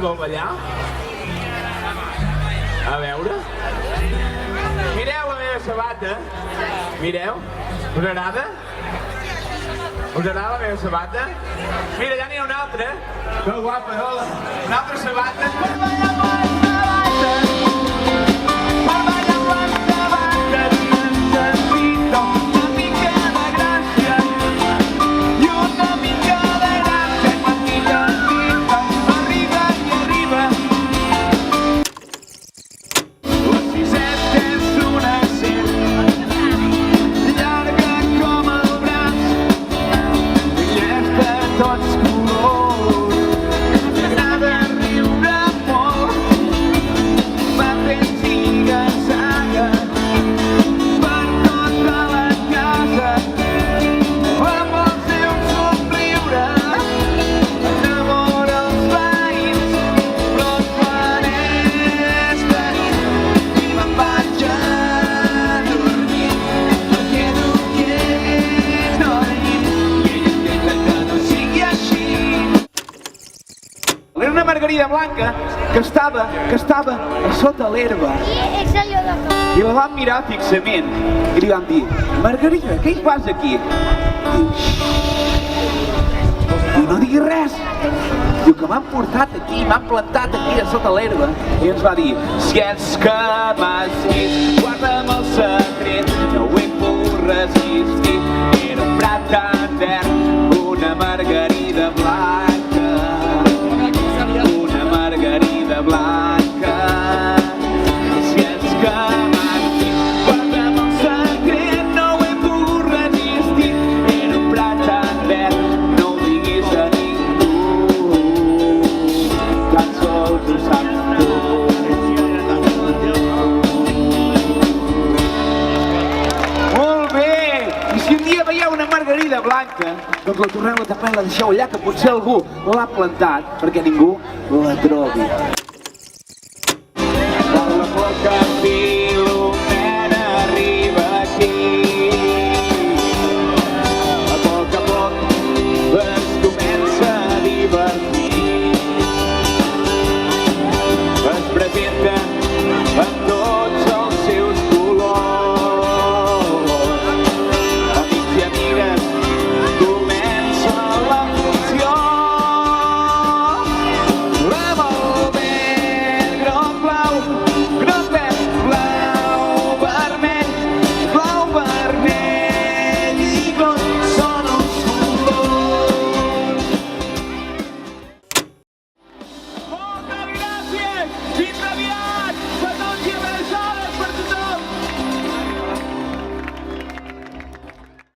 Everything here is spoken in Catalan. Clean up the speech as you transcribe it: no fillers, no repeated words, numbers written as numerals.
vol ballar? A veure. Mireu la meva sabata. Mireu. Us agrada? Us agrada la meva sabata? Mira, allà n'hi ha una altra. Que guapa, hola. Una altra sabata. Per ballar amb la sabata. Per ballar amb la sabata. Necessito una mica de gràcia. I una mica de gràcia. Quan mica arriba i arriba. La siseta és una serp. Llarga com el braç. Tots colors, m'agrada riure molt, va fent ziga-zaga per tota la casa, amb el seu somriure enamora els veïns, però quan és de nit i me'n vaig a dormir, no quedo quiet al llit i ella intenta que no sigui així. Era una margarida blanca que estava a sota l'herba i la vam mirar fixament i li vam dir: Margarida, què hi fas aquí? I no diguis res. Diu que m'han portat aquí, m'han plantat aquí a sota l'herba i ens va dir: si és que m'has vist, guarda'm el secret, no ho he pogut resistir. Era un prat tan verd, una margarida blanca, una margarida blanca. Si és que m'has vist, guarda'm el secret, no ho he pogut resistir. Era un prat tan verd, no ho diguis a ningú, tan sols ho saps tu. Molt bé! I si un dia veieu una margarida blanca, doncs la torneu a tapar i la deixeu allà, que potser algú l'ha plantat perquè ningú la trobi.